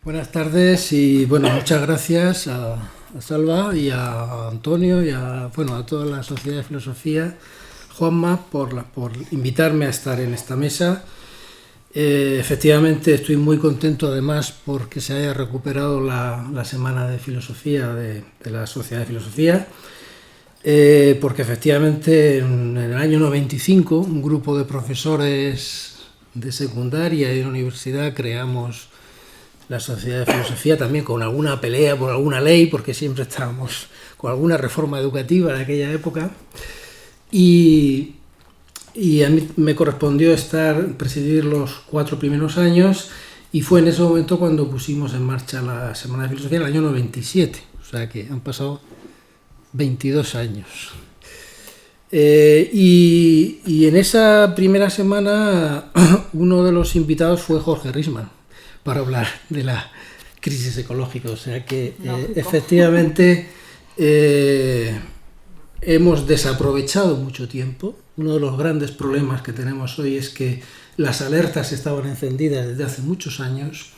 Buenas tardes y bueno, muchas gracias a Salva y a Antonio y a toda la Sociedad de Filosofía, Juanma, por invitarme a estar en esta mesa. Efectivamente estoy muy contento además porque se haya recuperado la Semana de Filosofía de la Sociedad de Filosofía, porque efectivamente en el año 95 un grupo de profesores de secundaria y de universidad creamos la Sociedad de Filosofía, también con alguna pelea por alguna ley, porque siempre estábamos con alguna reforma educativa en aquella época, y a mí me correspondió presidir los 4 primeros años, y fue en ese momento cuando pusimos en marcha la Semana de Filosofía en el año 97, o sea que han pasado 22 años. Y en esa primera semana uno de los invitados fue Jorge Risman, para hablar de la crisis ecológica, o sea que efectivamente hemos desaprovechado mucho tiempo. Uno de los grandes problemas que tenemos hoy es que las alertas estaban encendidas desde hace muchos años.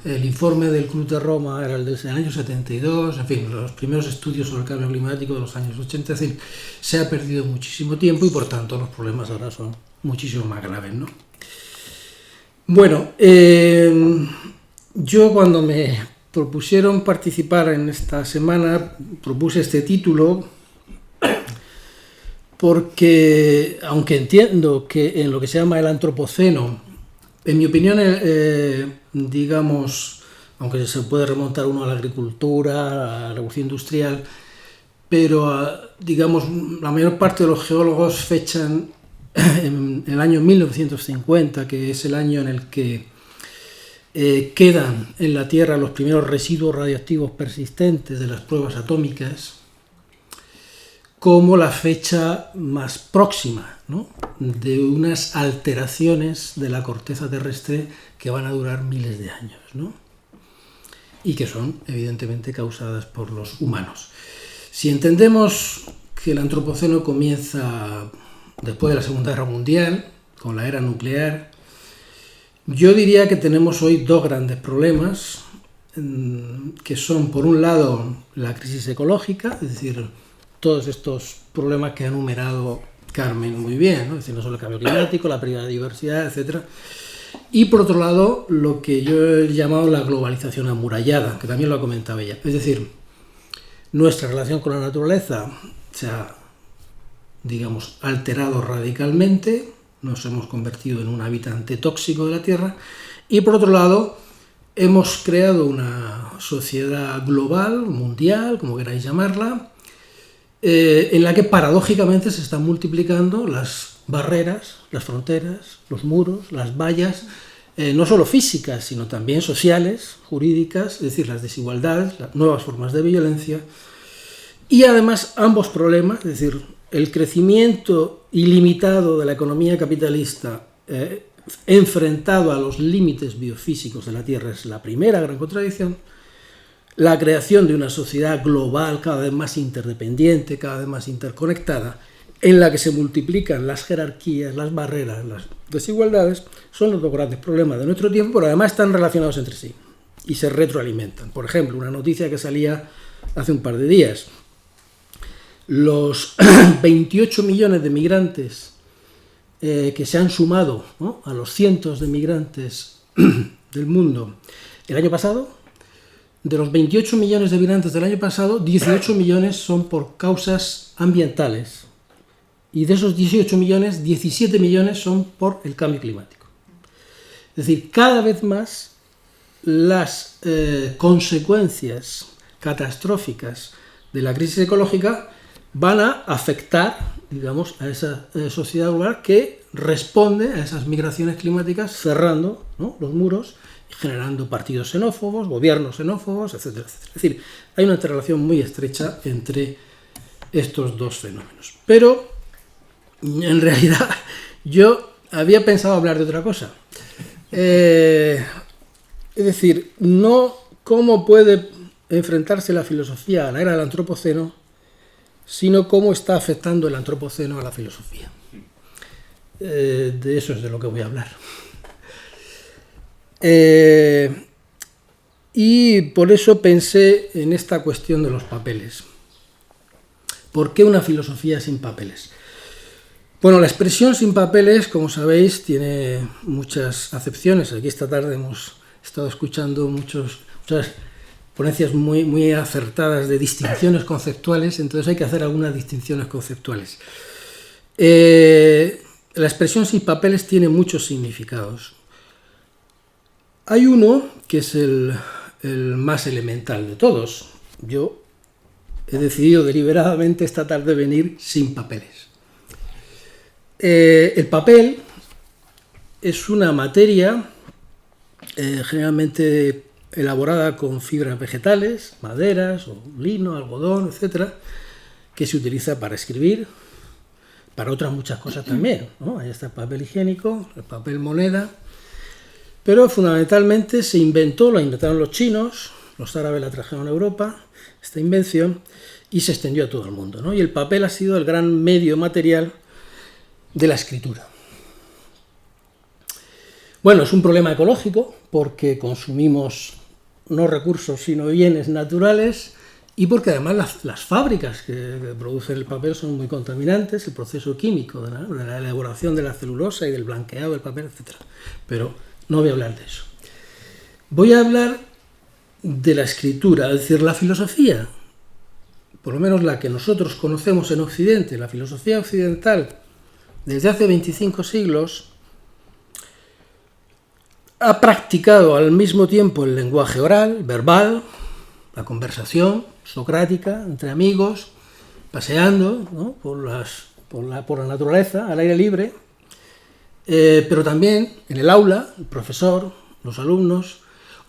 El informe del Club de Roma era el del año 72, en fin, los primeros estudios sobre el cambio climático de los años 80, es decir, se ha perdido muchísimo tiempo y por tanto los problemas ahora son muchísimo más graves, ¿no? Bueno, yo cuando me propusieron participar en esta semana propuse este título porque, aunque entiendo que en lo que se llama el antropoceno, en mi opinión, digamos, aunque se puede remontar uno a la agricultura, a la revolución industrial, pero digamos, la mayor parte de los geólogos fechan en el año 1950, que es el año en el que quedan en la Tierra los primeros residuos radioactivos persistentes de las pruebas atómicas, como la fecha más próxima, ¿no?, de unas alteraciones de la corteza terrestre que van a durar miles de años, ¿no?, y que son evidentemente causadas por los humanos. Si entendemos que el antropoceno comienza después de la Segunda Guerra Mundial, con la era nuclear, yo diría que tenemos hoy dos grandes problemas, que son, por un lado, la crisis ecológica, es decir, todos estos problemas que ha enumerado Carmen muy bien, ¿no? Es decir, no solo el cambio climático, la pérdida de diversidad, etc. Y por otro lado, lo que yo he llamado la globalización amurallada, que también lo ha comentado ella. Es decir, nuestra relación con la naturaleza se ha, digamos, alterado radicalmente, nos hemos convertido en un habitante tóxico de la Tierra, y por otro lado, hemos creado una sociedad global, mundial, como queráis llamarla, en la que paradójicamente se están multiplicando las barreras, las fronteras, los muros, las vallas, no solo físicas, sino también sociales, jurídicas, es decir, las desigualdades, las nuevas formas de violencia, y además ambos problemas, es decir, el crecimiento ilimitado de la economía capitalista enfrentado a los límites biofísicos de la Tierra es la primera gran contradicción. La creación de una sociedad global cada vez más interdependiente, cada vez más interconectada, en la que se multiplican las jerarquías, las barreras, las desigualdades, son los dos grandes problemas de nuestro tiempo, pero además están relacionados entre sí y se retroalimentan. Por ejemplo, una noticia que salía hace un par de días: los 28 millones de migrantes que se han sumado, ¿no?, a los cientos de migrantes del mundo el año pasado. De los 28 millones de migrantes del año pasado, 18 millones son por causas ambientales. Y de esos 18 millones, 17 millones son por el cambio climático. Es decir, cada vez más las consecuencias catastróficas de la crisis ecológica van a afectar, digamos, a esa sociedad global que responde a esas migraciones climáticas cerrando, ¿no?, los muros, generando partidos xenófobos, gobiernos xenófobos, etcétera, etcétera. Es decir, hay una interrelación muy estrecha entre estos dos fenómenos. Pero, en realidad, yo había pensado hablar de otra cosa. Es decir, no cómo puede enfrentarse la filosofía a la era del antropoceno, sino cómo está afectando el antropoceno a la filosofía. De eso es de lo que voy a hablar. Y por eso pensé en esta cuestión de los papeles. ¿Por qué una filosofía sin papeles? Bueno, la expresión sin papeles, como sabéis, tiene muchas acepciones. Aquí esta tarde hemos estado escuchando muchas ponencias muy acertadas de distinciones conceptuales, entonces hay que hacer algunas distinciones conceptuales. La expresión sin papeles tiene muchos significados. Hay uno que es el más elemental de todos. Yo he decidido deliberadamente esta tarde venir sin papeles. El papel es una materia generalmente elaborada con fibras vegetales, maderas, o lino, algodón, etc., que se utiliza para escribir, para otras muchas cosas también, ¿no? Ahí está el papel higiénico, el papel moneda, pero fundamentalmente lo inventaron los chinos, los árabes la trajeron a Europa, esta invención, y se extendió a todo el mundo, ¿no? Y el papel ha sido el gran medio material de la escritura. Bueno, es un problema ecológico porque consumimos no recursos sino bienes naturales y porque además las fábricas que producen el papel son muy contaminantes, el proceso químico de la elaboración de la celulosa y del blanqueado del papel, etc. Pero no voy a hablar de eso. Voy a hablar de la escritura, es decir, la filosofía, por lo menos la que nosotros conocemos en Occidente, la filosofía occidental, desde hace 25 siglos, ha practicado al mismo tiempo el lenguaje oral, verbal, la conversación socrática entre amigos, paseando, ¿no?, por la naturaleza, al aire libre, pero también en el aula, el profesor, los alumnos,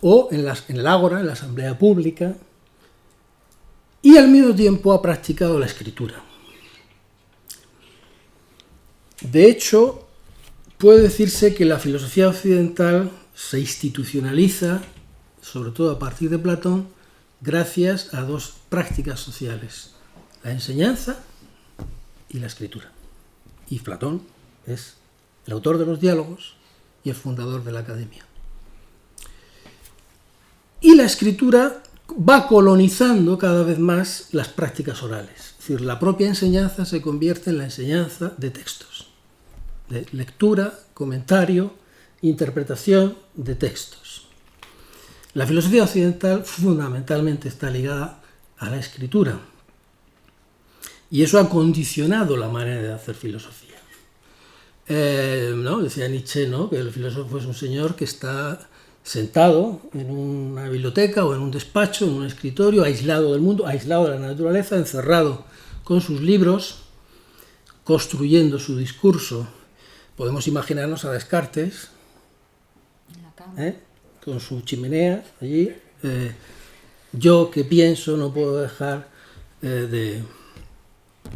o en el ágora, en la asamblea pública, y al mismo tiempo ha practicado la escritura. De hecho, puede decirse que la filosofía occidental se institucionaliza, sobre todo a partir de Platón, gracias a dos prácticas sociales, la enseñanza y la escritura. Y Platón es el autor de los diálogos y el fundador de la academia. Y la escritura va colonizando cada vez más las prácticas orales. Es decir, la propia enseñanza se convierte en la enseñanza de textos, de lectura, comentario, interpretación de textos. La filosofía occidental fundamentalmente está ligada a la escritura y eso ha condicionado la manera de hacer filosofía. Decía Nietzsche, ¿no?, que el filósofo es un señor que está sentado en una biblioteca o en un despacho, en un escritorio, aislado del mundo, aislado de la naturaleza, encerrado con sus libros, construyendo su discurso. Podemos imaginarnos a Descartes, con su chimenea allí. Yo que pienso no puedo dejar de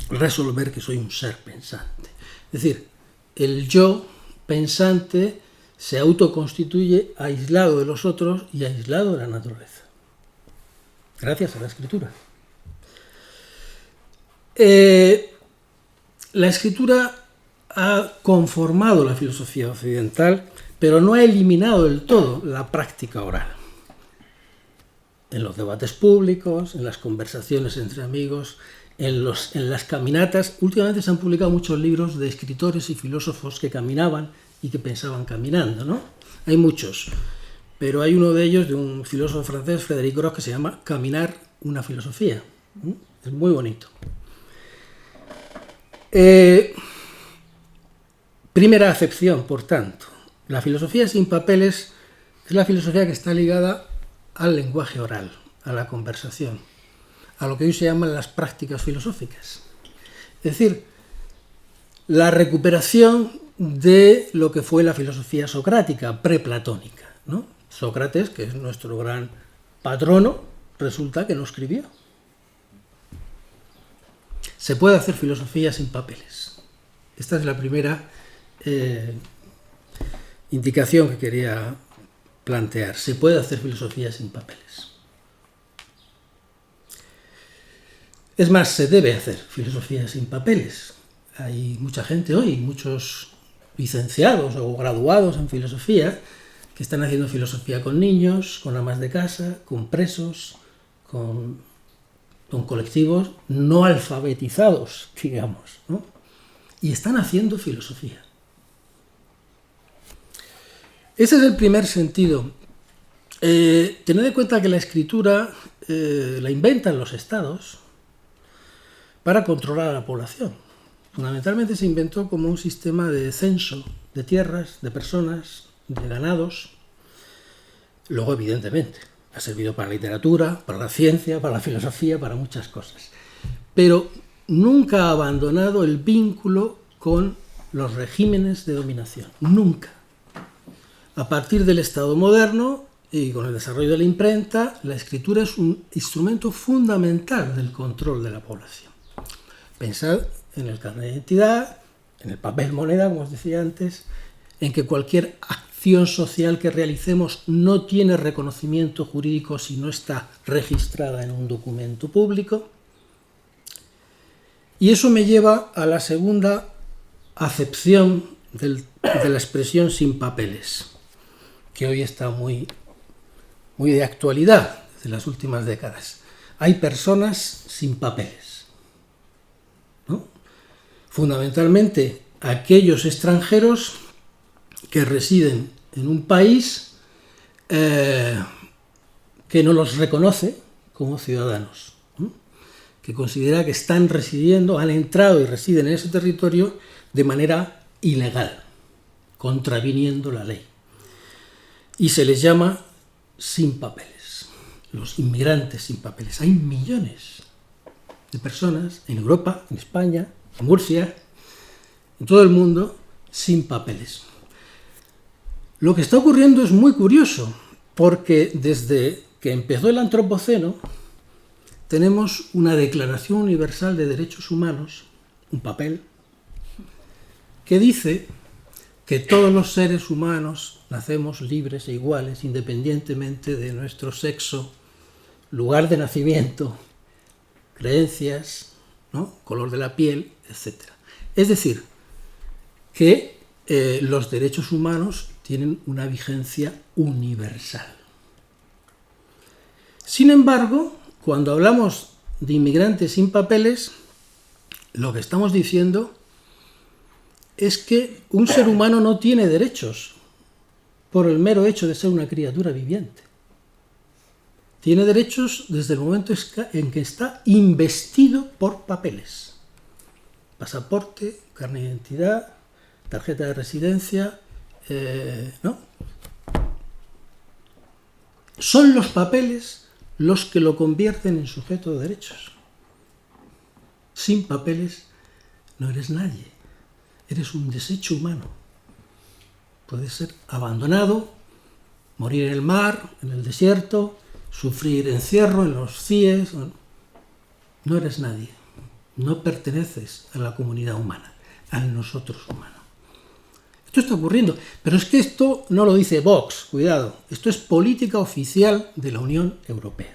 resolver que soy un ser pensante. Es decir, el yo pensante se autoconstituye aislado de los otros y aislado de la naturaleza, gracias a la escritura. La escritura ha conformado la filosofía occidental, pero no ha eliminado del todo la práctica oral. En los debates públicos, en las conversaciones entre amigos, en las caminatas. Últimamente se han publicado muchos libros de escritores y filósofos que caminaban y que pensaban caminando, ¿no? Hay muchos, pero hay uno de ellos, de un filósofo francés, Frédéric Gros, que se llama Caminar, una filosofía. Es muy bonito. Primera acepción, por tanto. La filosofía sin papeles es la filosofía que está ligada al lenguaje oral, a la conversación, a lo que hoy se llaman las prácticas filosóficas. Es decir, la recuperación de lo que fue la filosofía socrática, preplatónica, ¿no? Sócrates, que es nuestro gran patrono, resulta que no escribió. Se puede hacer filosofía sin papeles. Esta es la primera indicación que quería plantear. Se puede hacer filosofía sin papeles. Es más, se debe hacer filosofía sin papeles. Hay mucha gente hoy, muchos licenciados o graduados en filosofía, que están haciendo filosofía con niños, con amas de casa, con presos, con colectivos no alfabetizados, digamos, ¿no? Y están haciendo filosofía. Ese es el primer sentido. Tened en cuenta que la escritura la inventan los estados para controlar a la población. Fundamentalmente se inventó como un sistema de censo de tierras, de personas, de ganados. Luego, evidentemente, ha servido para la literatura, para la ciencia, para la filosofía, para muchas cosas. Pero nunca ha abandonado el vínculo con los regímenes de dominación. Nunca. A partir del Estado moderno y con el desarrollo de la imprenta, la escritura es un instrumento fundamental del control de la población. Pensad en el carnet de identidad, en el papel moneda, como os decía antes, en que cualquier acción social que realicemos no tiene reconocimiento jurídico si no está registrada en un documento público. Y eso me lleva a la segunda acepción de la expresión sin papeles, que hoy está muy de actualidad desde las últimas décadas. Hay personas sin papeles, ¿no? Fundamentalmente aquellos extranjeros que residen en un país que no los reconoce como ciudadanos, ¿no? Que considera que están residiendo, han entrado y residen en ese territorio de manera ilegal, contraviniendo la ley. Y se les llama sin papeles, los inmigrantes sin papeles. Hay millones de personas en Europa, en España, en Murcia, en todo el mundo, sin papeles. Lo que está ocurriendo es muy curioso, porque desde que empezó el Antropoceno tenemos una Declaración Universal de Derechos Humanos, un papel, que dice que todos los seres humanos nacemos libres e iguales independientemente de nuestro sexo, lugar de nacimiento, creencias, ¿no?, color de la piel, etc. Es decir, que los derechos humanos tienen una vigencia universal. Sin embargo, cuando hablamos de inmigrantes sin papeles, lo que estamos diciendo es que un ser humano no tiene derechos por el mero hecho de ser una criatura viviente. Tiene derechos desde el momento en que está investido por papeles. Pasaporte, carnet de identidad, tarjeta de residencia, ¿no? Son los papeles los que lo convierten en sujeto de derechos. Sin papeles no eres nadie. Eres un desecho humano. Puedes ser abandonado, morir en el mar, en el desierto, sufrir encierro en los CIES. No eres nadie. No perteneces a la comunidad humana, al nosotros humano. Esto está ocurriendo, pero es que esto no lo dice Vox, cuidado. Esto es política oficial de la Unión Europea.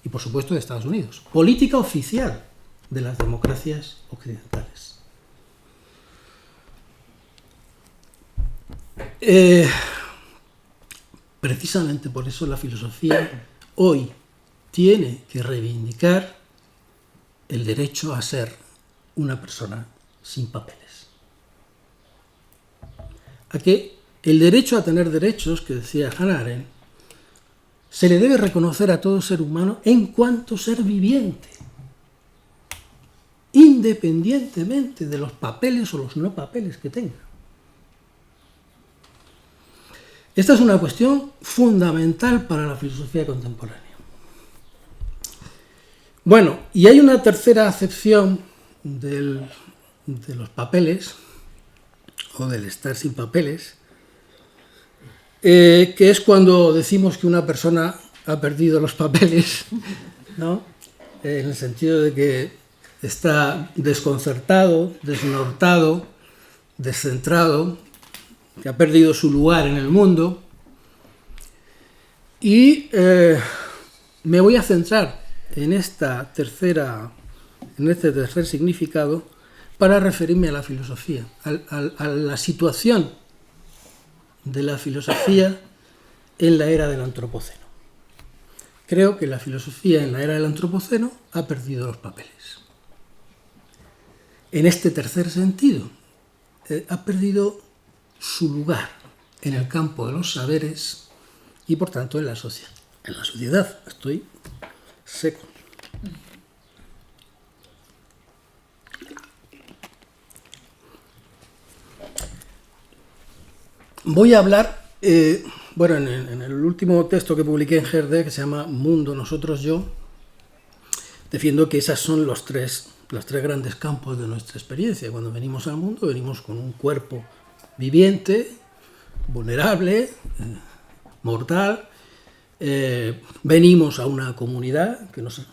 Y por supuesto de Estados Unidos. Política oficial de las democracias occidentales. Precisamente por eso la filosofía hoy tiene que reivindicar el derecho a ser una persona sin papeles. A que el derecho a tener derechos, que decía Hannah Arendt, se le debe reconocer a todo ser humano en cuanto ser viviente, independientemente de los papeles o los no papeles que tenga. Esta es una cuestión fundamental para la filosofía contemporánea. Bueno, y hay una tercera acepción de los papeles, o del estar sin papeles, que es cuando decimos que una persona ha perdido los papeles, ¿no? En el sentido de que está desconcertado, desnortado, descentrado, que ha perdido su lugar en el mundo. Y me voy a centrar en este tercer significado para referirme a la filosofía, a la situación de la filosofía en la era del Antropoceno. Creo que la filosofía en la era del Antropoceno ha perdido los papeles. En este tercer sentido, ha perdido su lugar en el campo de los saberes y, por tanto, en la sociedad. Estoy seco. Voy a hablar, en el último texto que publiqué en GERDE, que se llama Mundo, Nosotros, Yo, defiendo que esos son los tres grandes campos de nuestra experiencia. Cuando venimos al mundo, venimos con un cuerpo viviente, vulnerable, mortal. Venimos a una comunidad que nos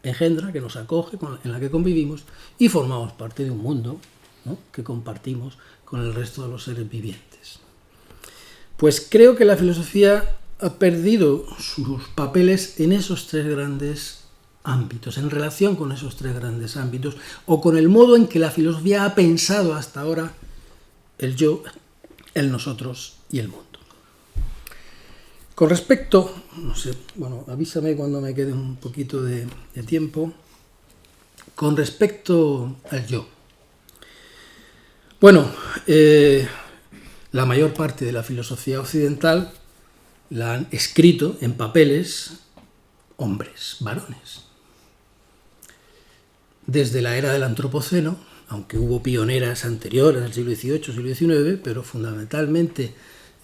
engendra, que nos acoge, en la que convivimos, y formamos parte de un mundo, ¿no?, que compartimos con el resto de los seres vivientes. Pues creo que la filosofía ha perdido sus papeles en esos tres grandes ámbitos, en relación con esos tres grandes ámbitos, o con el modo en que la filosofía ha pensado hasta ahora el yo, el nosotros y el mundo. Con respecto, avísame cuando me quede un poquito de tiempo, con respecto al yo. La mayor parte de la filosofía occidental la han escrito en papeles hombres, varones. Desde la era del Antropoceno, aunque hubo pioneras anteriores, en el siglo XVIII, siglo XIX, pero fundamentalmente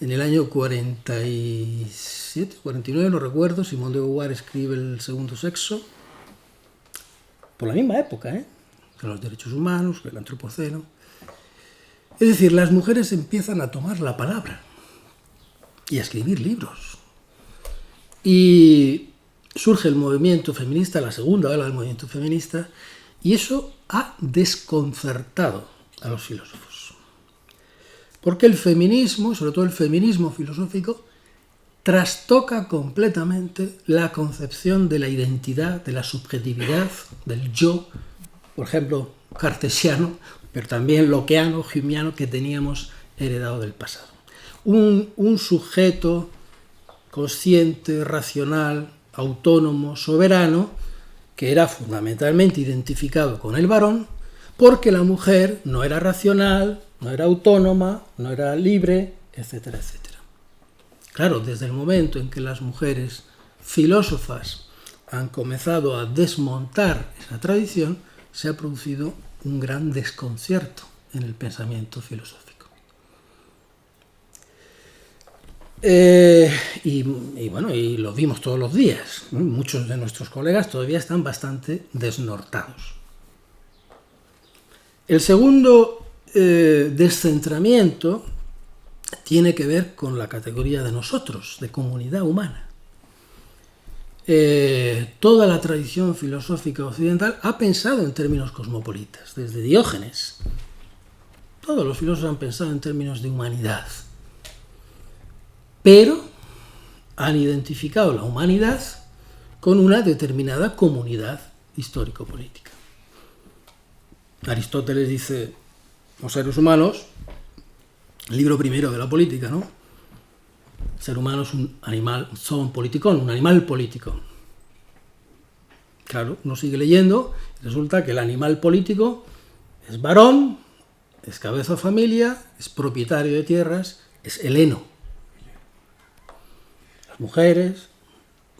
en el año 47, 49, no recuerdo, Simone de Beauvoir escribe El segundo sexo, por la misma época, que los derechos humanos, que el Antropoceno. Es decir, las mujeres empiezan a tomar la palabra y a escribir libros. Y surge el movimiento feminista, la segunda ola del movimiento feminista, y eso ha desconcertado a los filósofos. Porque el feminismo, sobre todo el feminismo filosófico, trastoca completamente la concepción de la identidad, de la subjetividad, del yo, por ejemplo, cartesiano, pero también lockeano, humeano, que teníamos heredado del pasado. Un sujeto consciente, racional, autónomo, soberano, que era fundamentalmente identificado con el varón, porque la mujer no era racional, no era autónoma, no era libre, etcétera, etcétera. Claro, desde el momento en que las mujeres filósofas han comenzado a desmontar esa tradición, se ha producido un gran desconcierto en el pensamiento filosófico. Y lo vimos todos los días. Muchos de nuestros colegas todavía están bastante desnortados. El segundo descentramiento tiene que ver con la categoría de nosotros, de comunidad humana. Toda la tradición filosófica occidental ha pensado en términos cosmopolitas, desde Diógenes. Todos los filósofos han pensado en términos de humanidad, pero han identificado la humanidad con una determinada comunidad histórico-política. Aristóteles dice, los seres humanos, el libro primero de la política, ¿no? El ser humano es un animal, zoon politikon, un animal político. Claro, uno sigue leyendo y resulta que el animal político es varón, es cabeza de familia, es propietario de tierras, es heleno. Las mujeres,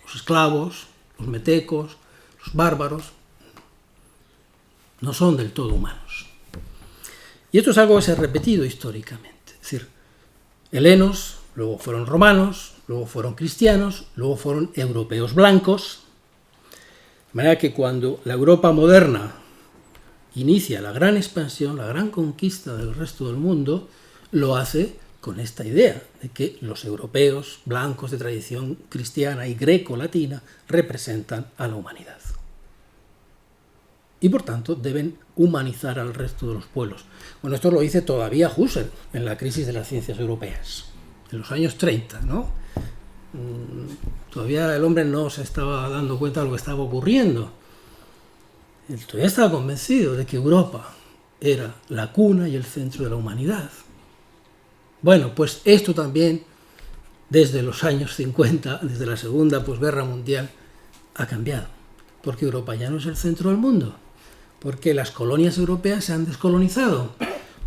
los esclavos, los metecos, los bárbaros, no son del todo humanos. Y esto es algo que se ha repetido históricamente. Es decir, helenos, luego fueron romanos, luego fueron cristianos, luego fueron europeos blancos. De manera que cuando la Europa moderna inicia la gran expansión, la gran conquista del resto del mundo, lo hace con esta idea de que los europeos blancos de tradición cristiana y greco-latina representan a la humanidad. Y por tanto deben humanizar al resto de los pueblos. Bueno, esto lo dice todavía Husserl en la crisis de las ciencias europeas, en los años 30, ¿no? Todavía el hombre no se estaba dando cuenta de lo que estaba ocurriendo. Él todavía estaba convencido de que Europa era la cuna y el centro de la humanidad. Bueno, pues esto también, desde los años 50, desde la Segunda Posguerra Mundial, ha cambiado. Porque Europa ya no es el centro del mundo. Porque las colonias europeas se han descolonizado.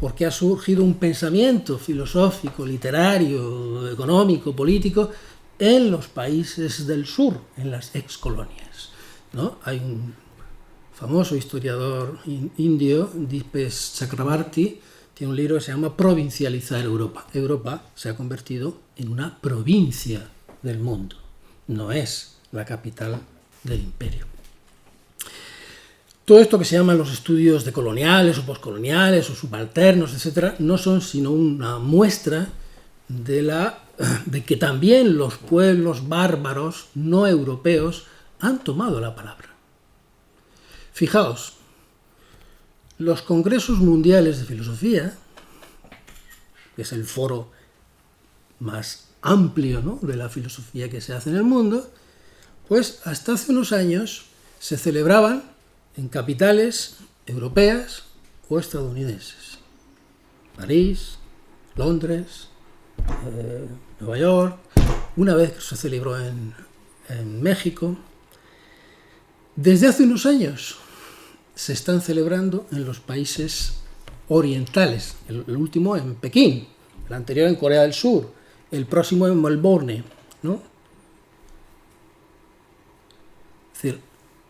Porque ha surgido un pensamiento filosófico, literario, económico, político en los países del sur, en las excolonias, ¿no? Hay un famoso historiador indio, Dipesh Chakrabarty, tiene un libro que se llama Provincializar Europa. Europa se ha convertido en una provincia del mundo, no es la capital del imperio. Todo esto que se llaman los estudios decoloniales o poscoloniales o subalternos, etcétera, no son sino una muestra de que también los pueblos bárbaros no europeos han tomado la palabra. Fijaos, los congresos mundiales de filosofía, que es el foro más amplio, ¿no?, de la filosofía que se hace en el mundo, pues hasta hace unos años se celebraban en capitales europeas o estadounidenses. París, Londres, Nueva York, una vez se celebró en México. Desde hace unos años se están celebrando en los países orientales, el último en Pekín, el anterior en Corea del Sur, el próximo en Melbourne, ¿no? Es decir,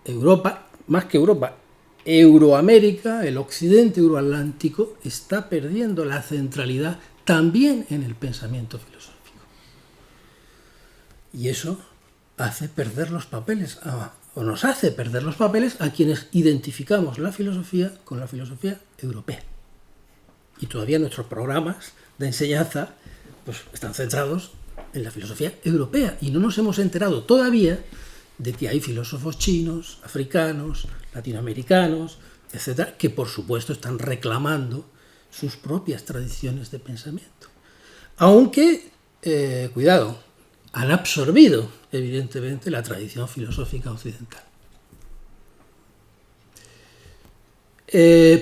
Europa, más que Europa, Euroamérica, el occidente euroatlántico, está perdiendo la centralidad también en el pensamiento filosófico. Y eso hace perder los papeles, o nos hace perder los papeles a quienes identificamos la filosofía con la filosofía europea. Y todavía nuestros programas de enseñanza pues, están centrados en la filosofía europea. Y no nos hemos enterado todavía de que hay filósofos chinos, africanos, latinoamericanos, etcétera, que por supuesto están reclamando sus propias tradiciones de pensamiento. Aunque, cuidado, han absorbido, evidentemente, la tradición filosófica occidental.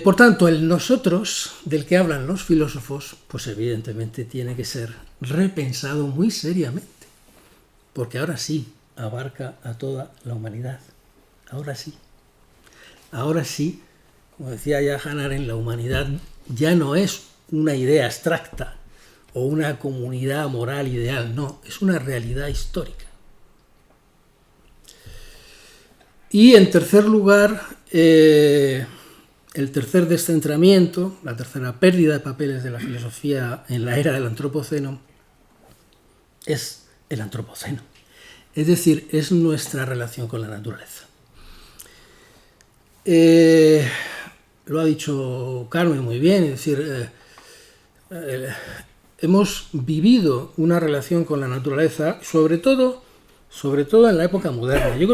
Por tanto, el nosotros del que hablan los filósofos, pues evidentemente tiene que ser repensado muy seriamente, porque ahora sí abarca a toda la humanidad. Ahora sí. Ahora sí, como decía ya Hannah Arendt, la humanidad ya no es una idea abstracta o una comunidad moral ideal, no, es una realidad histórica. Y en tercer lugar, el tercer descentramiento, la tercera pérdida de papeles de la filosofía en la era del antropoceno, es el antropoceno. Es decir, es nuestra relación con la naturaleza. Lo ha dicho Carmen muy bien, es decir, hemos vivido una relación con la naturaleza, sobre todo en la época moderna. Yo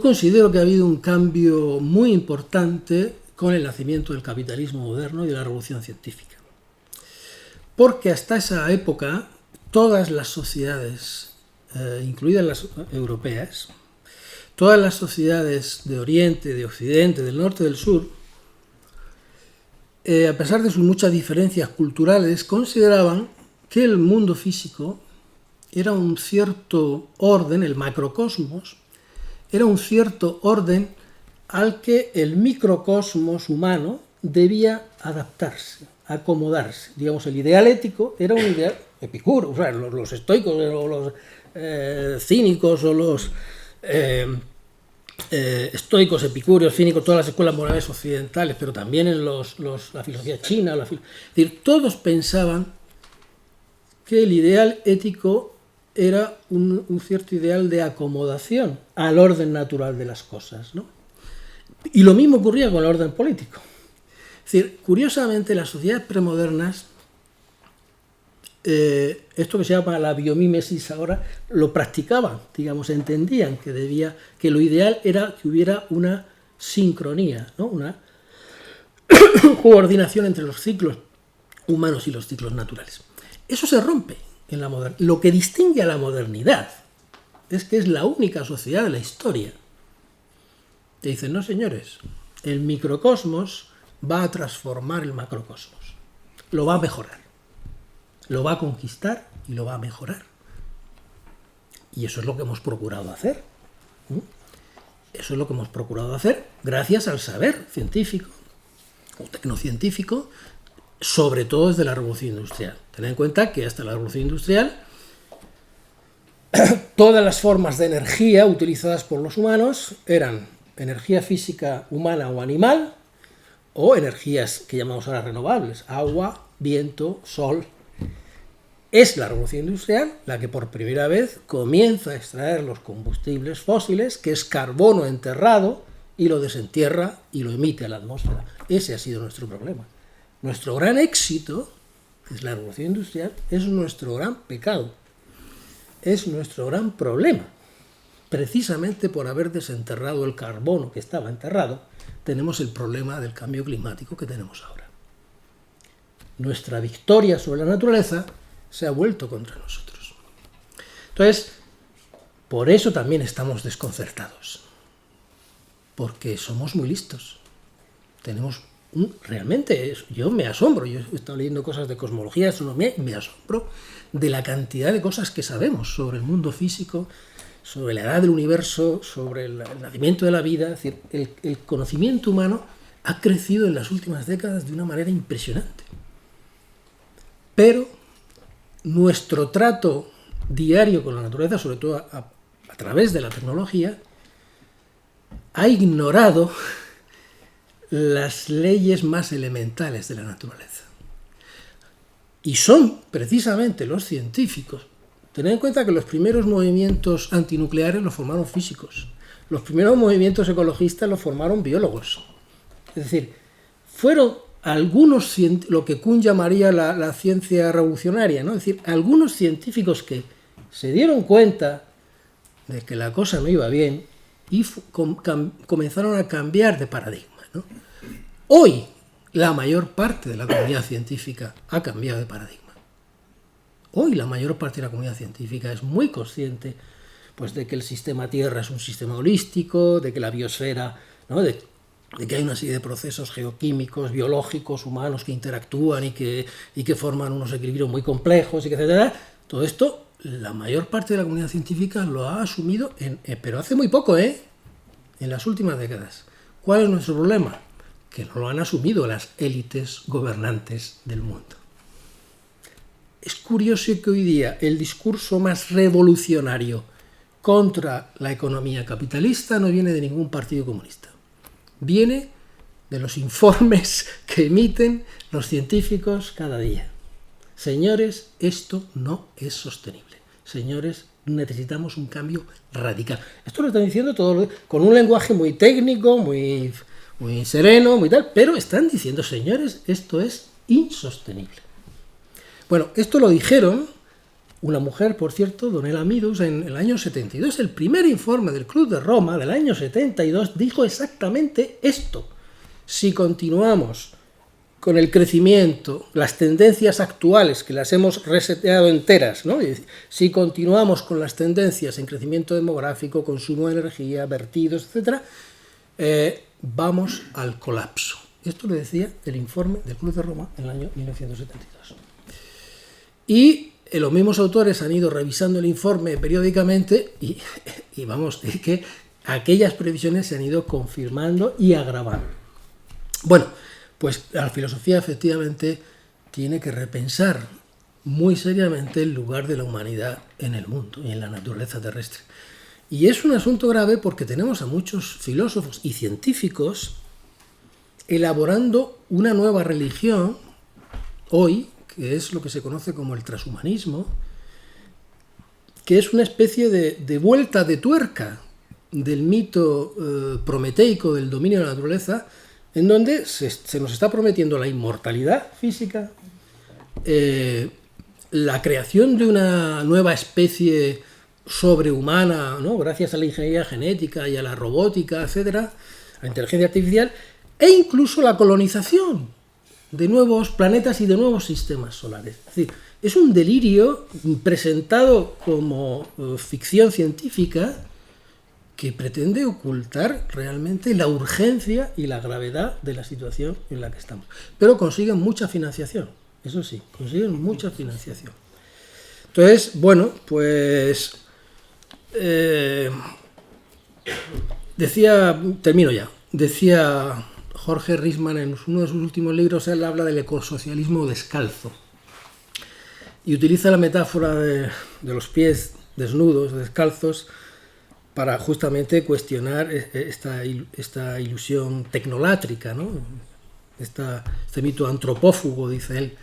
considero que ha habido un cambio muy importante con el nacimiento del capitalismo moderno y de la revolución científica. Porque hasta esa época, todas las sociedades, incluidas las europeas, todas las sociedades de Oriente, de Occidente, del Norte y del Sur, a pesar de sus muchas diferencias culturales, consideraban que el mundo físico era un cierto orden, el macrocosmos, era un cierto orden al que el microcosmos humano debía adaptarse, acomodarse. Digamos, el ideal ético era un ideal epicúreo, o sea, los estoicos o los cínicos o los estoicos, epicúreos, cínicos, todas las escuelas morales occidentales, pero también en la filosofía china, es decir, todos pensaban que el ideal ético era un cierto ideal de acomodación al orden natural de las cosas, ¿no? Y lo mismo ocurría con el orden político. Es decir, curiosamente, las sociedades premodernas, esto que se llama la biomímesis ahora, lo practicaban, digamos, entendían que lo ideal era que hubiera una sincronía, ¿no? Una coordinación entre los ciclos humanos y los ciclos naturales. Eso se rompe en la modernidad. Lo que distingue a la modernidad es que es la única sociedad de la historia. Te dicen, no señores, el microcosmos va a transformar el macrocosmos, lo va a mejorar. lo va a conquistar y lo va a mejorar. Y eso es lo que hemos procurado hacer. Eso es lo que hemos procurado hacer gracias al saber científico o tecnocientífico, sobre todo desde la Revolución Industrial. Tened en cuenta que hasta la Revolución Industrial todas las formas de energía utilizadas por los humanos eran energía física humana o animal, o energías que llamamos ahora renovables, agua, viento, sol. Es la Revolución Industrial la que por primera vez comienza a extraer los combustibles fósiles, que es carbono enterrado, y lo desentierra y lo emite a la atmósfera. Ese ha sido nuestro problema. Nuestro gran éxito, que es la Revolución Industrial, es nuestro gran pecado. Es nuestro gran problema. Precisamente por haber desenterrado el carbono que estaba enterrado, tenemos el problema del cambio climático que tenemos ahora. Nuestra victoria sobre la naturaleza se ha vuelto contra nosotros. Entonces, por eso también estamos desconcertados. Porque somos muy listos. Realmente, yo me asombro. Yo he estado leyendo cosas de cosmología, astronomía, y me asombro de la cantidad de cosas que sabemos sobre el mundo físico, sobre la edad del universo, sobre el nacimiento de la vida. Es decir, el conocimiento humano ha crecido en las últimas décadas de una manera impresionante. Pero nuestro trato diario con la naturaleza, sobre todo a través de la tecnología, ha ignorado las leyes más elementales de la naturaleza. Y son precisamente los científicos. Tened en cuenta que los primeros movimientos antinucleares los formaron físicos. Los primeros movimientos ecologistas los formaron biólogos. Es decir, fueron algunos, lo que Kuhn llamaría la ciencia revolucionaria, ¿no? Es decir, algunos científicos que se dieron cuenta de que la cosa no iba bien y comenzaron a cambiar de paradigma, ¿no? Hoy, la mayor parte de la comunidad científica ha cambiado de paradigma. Hoy la mayor parte de la comunidad científica es muy consciente, pues, de que el sistema Tierra es un sistema holístico, de que la biosfera, ¿no? de que hay una serie de procesos geoquímicos, biológicos, humanos que interactúan y que forman unos equilibrios muy complejos, y que etcétera. Todo esto, la mayor parte de la comunidad científica lo ha asumido, pero hace muy poco, en las últimas décadas. ¿Cuál es nuestro problema? Que no lo han asumido las élites gobernantes del mundo. Es curioso que hoy día el discurso más revolucionario contra la economía capitalista no viene de ningún partido comunista. Viene de los informes que emiten los científicos cada día. Señores, esto no es sostenible. Señores, necesitamos un cambio radical. Esto lo están diciendo todos con un lenguaje muy técnico, muy sereno, muy tal, pero están diciendo, señores, esto es insostenible. Bueno, esto lo dijeron una mujer, por cierto, Donella Meadows, en el año 72. El primer informe del Club de Roma del año 72 dijo exactamente esto. Si continuamos con el crecimiento, las tendencias actuales, que las hemos reseteado enteras, ¿no? Si continuamos con las tendencias en crecimiento demográfico, consumo de energía, vertidos, etc., vamos al colapso. Esto lo decía el informe del Club de Roma en el año 1972. Y los mismos autores han ido revisando el informe periódicamente y vamos, es que aquellas previsiones se han ido confirmando y agravando. Bueno, pues la filosofía efectivamente tiene que repensar muy seriamente el lugar de la humanidad en el mundo y en la naturaleza terrestre. Y es un asunto grave porque tenemos a muchos filósofos y científicos elaborando una nueva religión hoy, que es lo que se conoce como el transhumanismo, que es una especie de vuelta de tuerca del mito prometeico del dominio de la naturaleza, en donde se nos está prometiendo la inmortalidad física, la creación de una nueva especie sobrehumana, ¿no? Gracias a la ingeniería genética y a la robótica, etcétera, a la inteligencia artificial, e incluso la colonización de nuevos planetas y de nuevos sistemas solares. Es decir, es un delirio presentado como ficción científica que pretende ocultar realmente la urgencia y la gravedad de la situación en la que estamos. Pero consiguen mucha financiación. eso sí, consiguen mucha financiación. Entonces, bueno, pues termino ya, decía Jorge Riesman en uno de sus últimos libros, él habla del ecosocialismo descalzo y utiliza la metáfora de los pies desnudos, descalzos, para justamente cuestionar esta ilusión tecnolátrica, ¿no? Este mito antropófugo, dice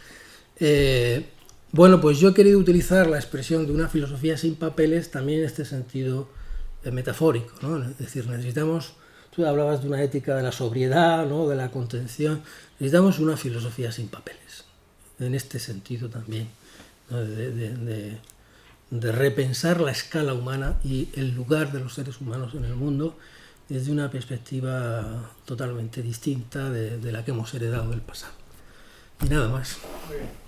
él. Bueno, pues yo he querido utilizar la expresión de una filosofía sin papeles también en este sentido metafórico, ¿no? Es decir, necesitamos, tú hablabas de una ética de la sobriedad, ¿no? De la contención, necesitamos una filosofía sin papeles, en este sentido también, ¿no? De repensar la escala humana y el lugar de los seres humanos en el mundo desde una perspectiva totalmente distinta de la que hemos heredado del pasado. Y nada más. Muy bien.